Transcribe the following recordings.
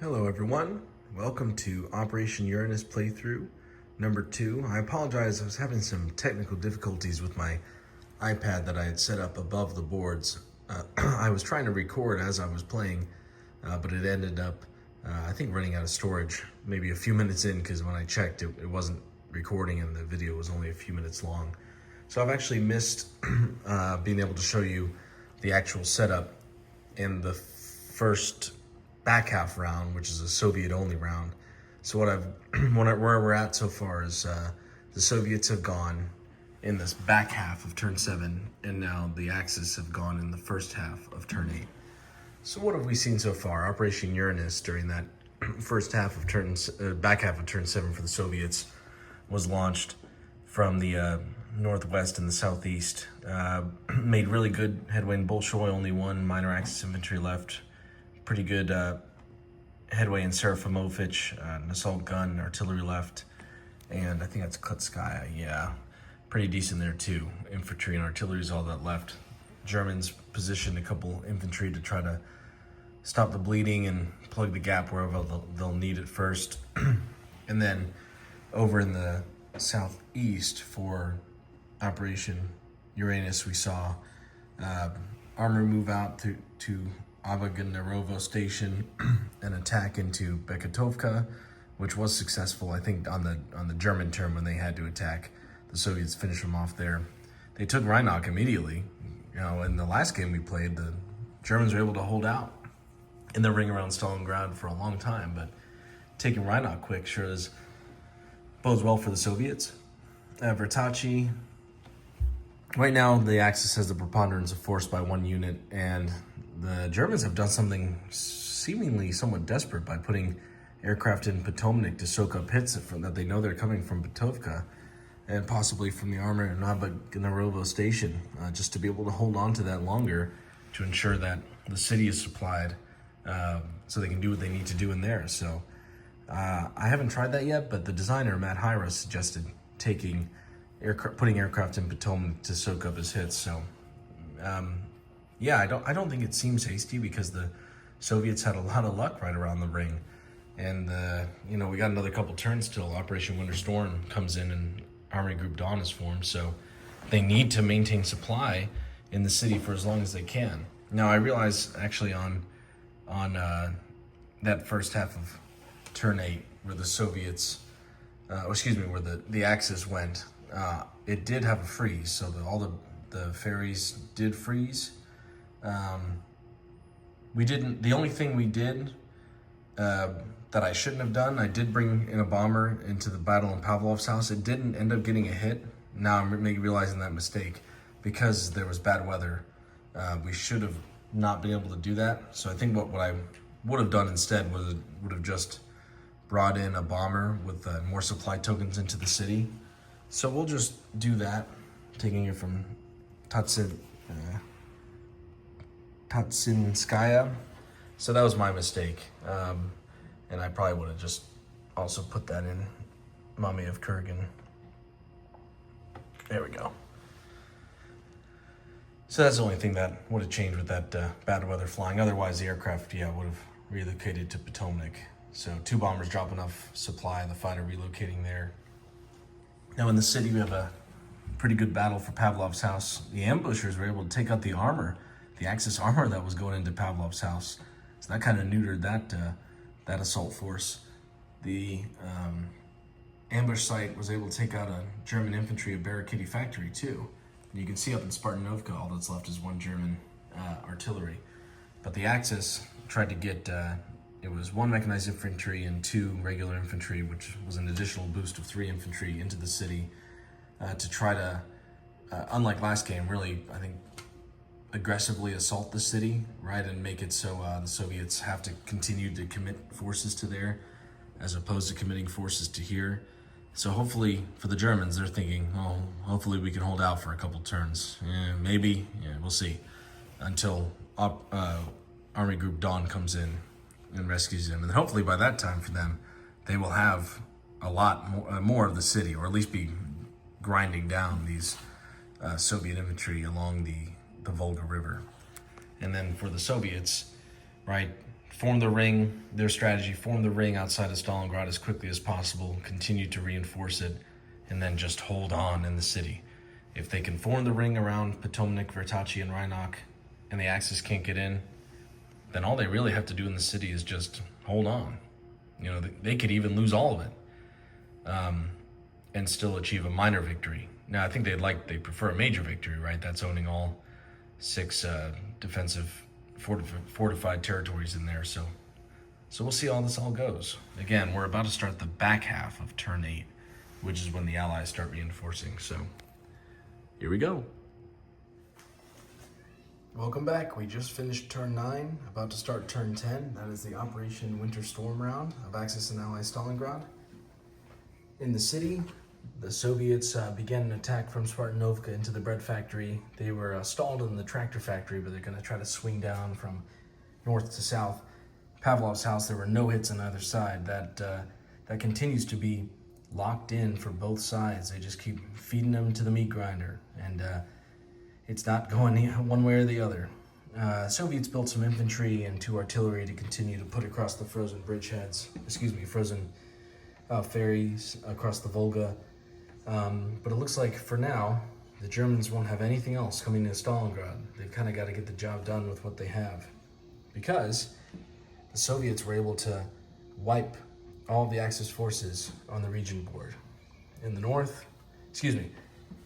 Hello everyone, welcome to Operation Uranus playthrough number 2. I apologize, I was having some technical difficulties with my iPad that I had set up above the boards. I was trying to record as I was playing, but it ended up, I think, running out of storage maybe a few minutes in, because when I checked it wasn't recording and the video was only a few minutes long. So I've actually missed being able to show you the actual setup in the first back half round, which is a Soviet only round. So where we're at so far is the Soviets have gone in this back half of turn 7, and now the Axis have gone in the first half of turn 8. So what have we seen so far? Operation Uranus during that first half of back half of turn 7 for the Soviets was launched from the northwest and the southeast. Made really good headway in Bolshoi, only one minor Axis infantry left. Pretty good headway in Serafimovich, an assault gun, artillery left, and I think that's Kutskaya, yeah. Pretty decent there too. Infantry and artillery is all that left. Germans positioned a couple infantry to try to stop the bleeding and plug the gap wherever they'll need it first. And then over in the southeast for Operation Uranus, we saw armor move out to Avogadnerovo station and attack into Beketovka, which was successful. I think on the German term, when they had to attack, the Soviets finished them off there. They took Rhinock immediately. You know, in the last game we played, the Germans were able to hold out in the ring around Stalingrad for a long time, but taking Rhinock quick sure bodes well for the Soviets. Vertachi. Right now, the Axis has the preponderance of force by 1 unit, and the Germans have done something seemingly somewhat desperate by putting aircraft in Potomnik to soak up hits that they know they're coming from Betovka and possibly from the armor in Avogadnerovo station, just to be able to hold on to that longer to ensure that the city is supplied so they can do what they need to do in there. So I haven't tried that yet, but the designer, Matt Hyra, suggested putting aircraft in Potomnik to soak up his hits. So yeah, I don't think it seems hasty, because the Soviets had a lot of luck right around the ring, and we got another couple turns till Operation Winter Storm comes in and Army Group Dawn is formed. So they need to maintain supply in the city for as long as they can. Now I realize actually on that first half of turn 8 where the Soviets, where the Axis went, it did have a freeze. So all the ferries did freeze. The only thing we did that I shouldn't have done, I did bring in a bomber into the battle in Pavlov's house. It didn't end up getting a hit. Now I'm realizing that mistake because there was bad weather. We should have not been able to do that. So I think what I would have done instead would have just brought in a bomber with more supply tokens into the city. So we'll just do that, taking it from Tatsinskaya. So that was my mistake. And I probably would have just also put that in Mami of Kurgan. There we go. So that's the only thing that would have changed with that bad weather flying. Otherwise, the aircraft, would have relocated to Potomnik. So 2 bombers drop enough supply, the fighter relocating there. Now in the city, we have a pretty good battle for Pavlov's house. The ambushers were able to take out the armor, the Axis armor that was going into Pavlov's house. So that kind of neutered that assault force. The ambush site was able to take out a German infantry, a barricade factory too. And you can see up in Spartanovka, all that's left is 1 German artillery. But the Axis tried to get, it was 1 mechanized infantry and 2 regular infantry, which was an additional boost of 3 infantry into the city to try to, unlike last game, really, I think, aggressively assault the city, right, and make it so the Soviets have to continue to commit forces to there as opposed to committing forces to here. So hopefully for the Germans, they're thinking, oh, hopefully we can hold out for a couple turns. Maybe, we'll see, until Army Group Dawn comes in and rescues them. And hopefully by that time for them, they will have a lot more of the city, or at least be grinding down these Soviet infantry along the Volga River. And then for the Soviets, right, form the ring, their strategy, form the ring outside of Stalingrad as quickly as possible, continue to reinforce it, and then just hold on in the city. If they can form the ring around Potomnik, Vertachi, and Rhinock, and the Axis can't get in, then all they really have to do in the city is just hold on. You know, they could even lose all of it and still achieve a minor victory. Now, I think they prefer a major victory, right? That's owning all 6 defensive fortified territories in there. So we'll see how this all goes. Again, we're about to start the back half of turn 8, which is when the Allies start reinforcing. So here we go. Welcome back. We just finished turn 9, about to start turn 10. That is the Operation Winter Storm round of Axis and Allies Stalingrad. In the city, the Soviets began an attack from Spartanovka into the bread factory. They were stalled in the tractor factory, but they're going to try to swing down from north to south. Pavlov's house, there were no hits on either side. That continues to be locked in for both sides. They just keep feeding them to the meat grinder, and it's not going one way or the other. Soviets built some infantry and 2 artillery to continue to put across the frozen frozen ferries across the Volga. But it looks like for now, the Germans won't have anything else coming to Stalingrad. They've kind of got to get the job done with what they have, because the Soviets were able to wipe all of the Axis forces on the region board. In the north,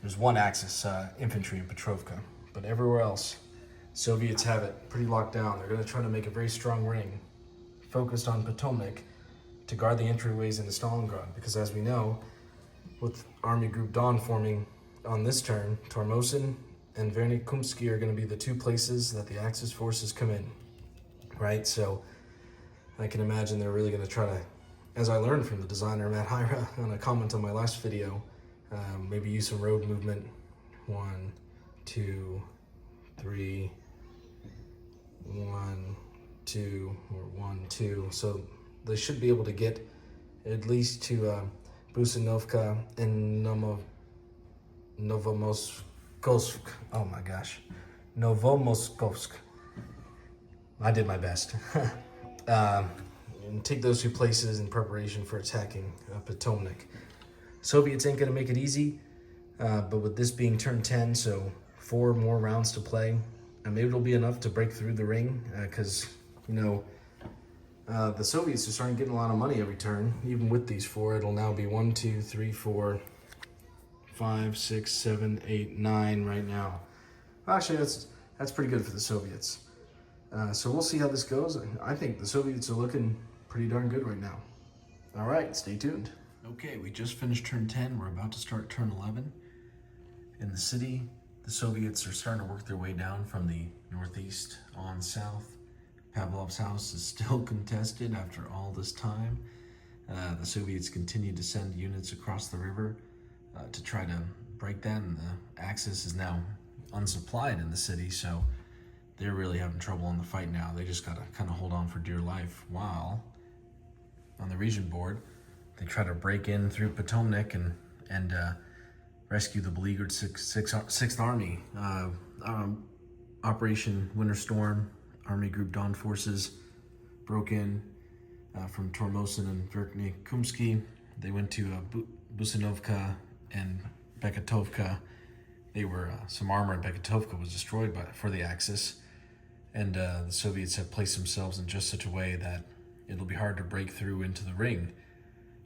there's 1 Axis infantry in Petrovka, but everywhere else, Soviets have it pretty locked down. They're going to try to make a very strong ring focused on Potomnik to guard the entryways into Stalingrad, because as we know, with Army Group Dawn forming on this turn, Tormosin and Vernik Kumsky are going to be the 2 places that the Axis forces come in, right? So I can imagine they're really going to try to, as I learned from the designer Matt Hyra on a comment on my last video, maybe use some road movement. 1, 2, 3, 1, 2, or 1, 2. So they should be able to get at least to Busanovka and Novomoskovsk. Oh my gosh. Novomoskovsk. I did my best. And take those 2 places in preparation for attacking Potomnik. Soviets ain't going to make it easy, but with this being turn 10, so 4 more rounds to play, and maybe it'll be enough to break through the ring, because, the Soviets are starting getting a lot of money every turn. Even with these 4, it'll now be 1, 2, 3, 4, 5, 6, 7, 8, 9 right now. Actually, that's pretty good for the Soviets. So we'll see how this goes. I think the Soviets are looking pretty darn good right now. All right, stay tuned. Okay, we just finished turn 10. We're about to start turn 11. In the city, the Soviets are starting to work their way down from the northeast on south. Pavlov's house is still contested after all this time. The Soviets continue to send units across the river to try to break that, and the Axis is now unsupplied in the city, so they're really having trouble in the fight now. They just got to kind of hold on for dear life, while on the region board, they try to break in through Potomnik and rescue the beleaguered Sixth Army. Operation Winter Storm, Army Group Dawn forces broke in from Tormosin and Vernik Kumsky. They went to Busanovka and Bekatovka. They were some armor in Bekatovka was destroyed for the Axis, and the Soviets have placed themselves in just such a way that it'll be hard to break through into the ring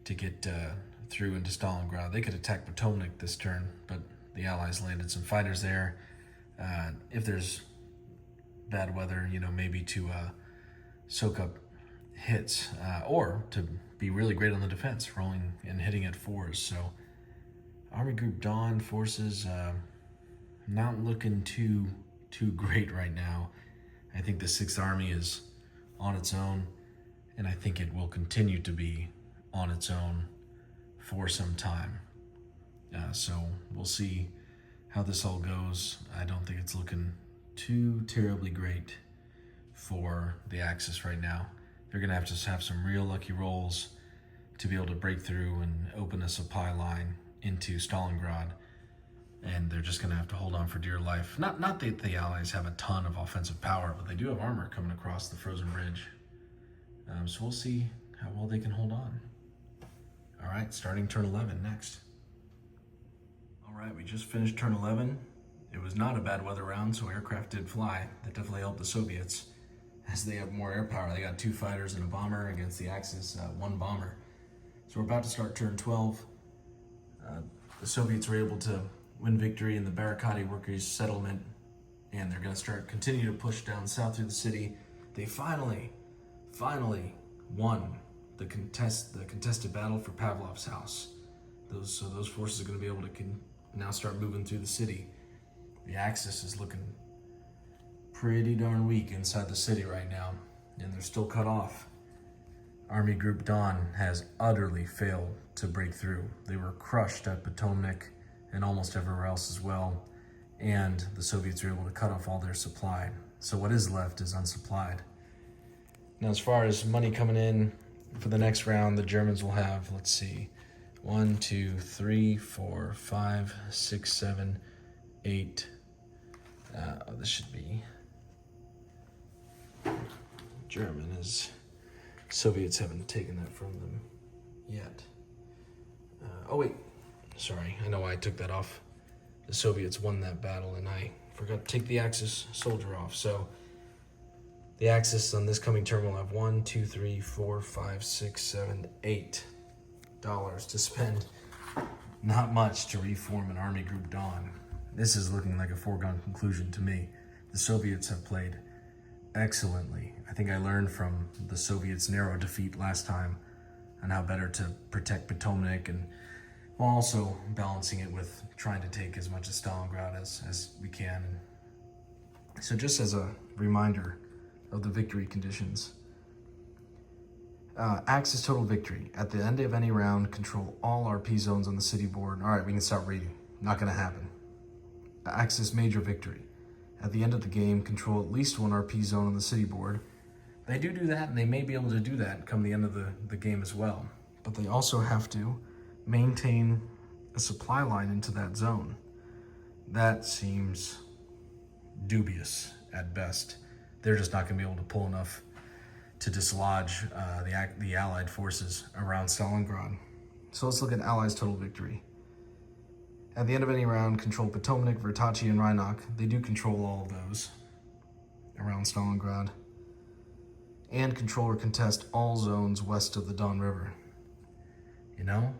to get through into Stalingrad. They could attack Potomnik this turn, but the Allies landed some fighters there. If there's bad weather, maybe to soak up hits, or to be really great on the defense, rolling and hitting at 4s. So Army Group Dawn forces not looking too great right now. I think the 6th Army is on its own, and I think it will continue to be on its own for some time. So we'll see how this all goes. I don't think it's looking too terribly great for the Axis right now. They're going to have some real lucky rolls to be able to break through and open a supply line into Stalingrad, and they're just going to have to hold on for dear life. Not that the Allies have a ton of offensive power, but they do have armor coming across the frozen bridge. So we'll see how well they can hold on. All right, starting turn 11 next. All right, we just finished turn 11. It was not a bad weather round, so aircraft did fly. That definitely helped the Soviets, as they have more air power. They got 2 fighters and a bomber against the Axis, 1 bomber. So we're about to start turn 12. The Soviets were able to win victory in the Barricade workers' settlement, and they're going to continue to push down south through the city. They finally won the contested battle for Pavlov's house. Those forces are going to be able to now start moving through the city. The Axis is looking pretty darn weak inside the city right now, and they're still cut off. Army Group Don has utterly failed to break through. They were crushed at Potomac and almost everywhere else as well, and the Soviets were able to cut off all their supply. So what is left is unsupplied. Now, as far as money coming in for the next round, the Germans will have, let's see, 1, 2, 3, 4, 5, 6, 7, 8. This should be German, as Soviets haven't taken that from them yet. Oh wait, sorry, I know why I took that off. The Soviets won that battle and I forgot to take the Axis soldier off. So the Axis on this coming turn will have 1, 2, 3, 4, 5, 6, 7, $8 to spend. Not much to reform an Army Group Dawn. This is looking like a foregone conclusion to me. The Soviets have played excellently. I think I learned from the Soviets' narrow defeat last time on how better to protect Potomac, and while also balancing it with trying to take as much of Stalingrad as we can. So just as a reminder of the victory conditions, Axis total victory. At the end of any round, control all RP zones on the city board. All right, we can stop reading. Not gonna happen. Axis major victory. At the end of the game, control at least 1 RP zone on the city board. They do that, and they may be able to do that come the end of the game as well. But they also have to maintain a supply line into that zone. That seems dubious at best. They're just not going to be able to pull enough to dislodge the Allied forces around Stalingrad. So let's look at Allies' total victory. At the end of any round, control Potomac, Vertachi, and Rhinoc. They do control all of those around Stalingrad. And control or contest all zones west of the Don River. You know,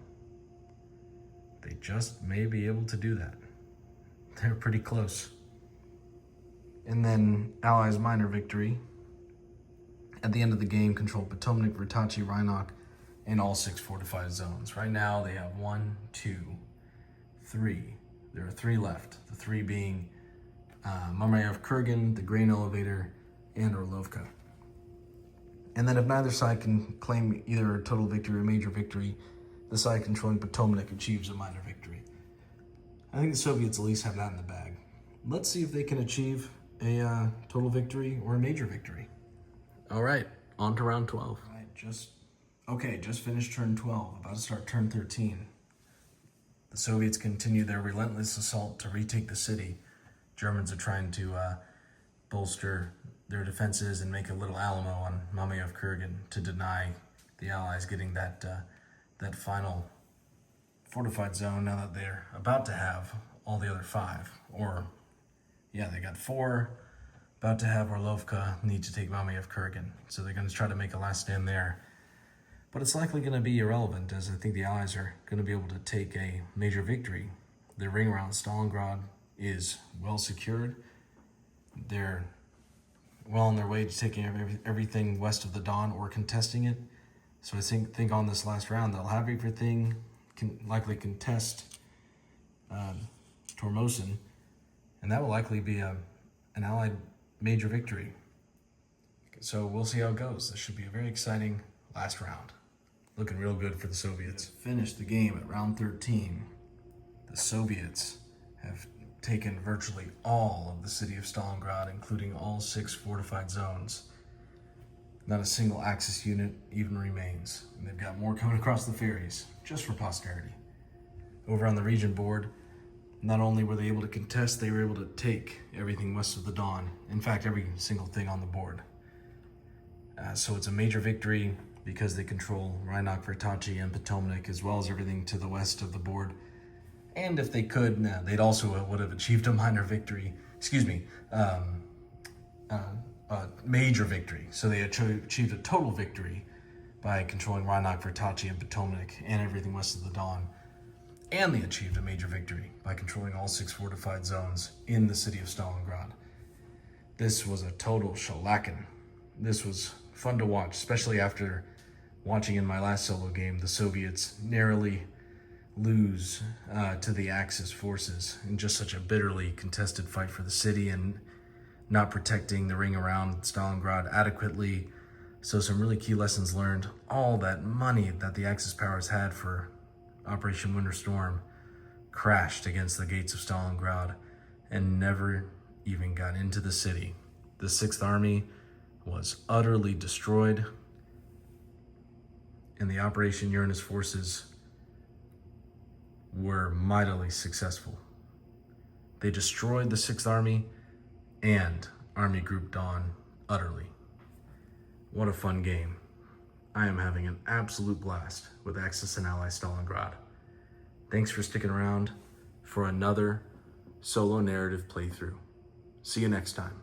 they just may be able to do that. They're pretty close. And then Allies' minor victory. At the end of the game, control Potomac, Vertachi, Rhinoc, and all 6 fortified zones. Right now, they have 1, 2, 3. There are 3 left. The 3 being Mamayev Kurgan, the Grain Elevator, and Orlovka. And then if neither side can claim either a total victory or major victory, the side controlling Potomac achieves a minor victory. I think the Soviets at least have that in the bag. Let's see if they can achieve a total victory or a major victory. All right, on to round 12. All right, just finished turn 12, about to start turn 13. The Soviets continue their relentless assault to retake the city. Germans are trying to bolster their defenses and make a little Alamo on Mamayev Kurgan to deny the Allies getting that final fortified zone, now that they're about to have all the other 5. They got 4, about to have Orlovka, need to take Mamayev Kurgan. So they're going to try to make a last stand there. But it's likely going to be irrelevant, as I think the Allies are going to be able to take a major victory. The ring around Stalingrad is well secured. They're well on their way to taking everything west of the Don or contesting it. So I think on this last round, they'll have everything, likely contest Tormosin, and that will likely be an Allied major victory. So we'll see how it goes. This should be a very exciting last round. Looking real good for the Soviets. Finished the game at round 13. The Soviets have taken virtually all of the city of Stalingrad, including all 6 fortified zones. Not a single Axis unit even remains, and they've got more coming across the ferries, just for posterity. Over on the region board, not only were they able to contest, they were able to take everything west of the Don. In fact, every single thing on the board. So it's a major victory because they control Rhinoc, Vertachi, and Potomac, as well as everything to the west of the board. And if they could, they'd also would have achieved a minor victory. Major victory. So they achieved a total victory by controlling Rhinoc, Vertachi, and Potomac, and everything west of the Don. And they achieved a major victory by controlling all 6 fortified zones in the city of Stalingrad. This was a total shellacking. This was fun to watch, especially after watching in my last solo game the Soviets narrowly lose to the Axis forces in just such a bitterly contested fight for the city and not protecting the ring around Stalingrad adequately. So some really key lessons learned. All that money that the Axis powers had for Operation Winter Storm crashed against the gates of Stalingrad and never even got into the city. The 6th Army was utterly destroyed, and the Operation Uranus forces were mightily successful. They destroyed the 6th Army and Army Group Dawn utterly. What a fun game. I am having an absolute blast with Axis and Ally Stalingrad. Thanks for sticking around for another solo narrative playthrough. See you next time.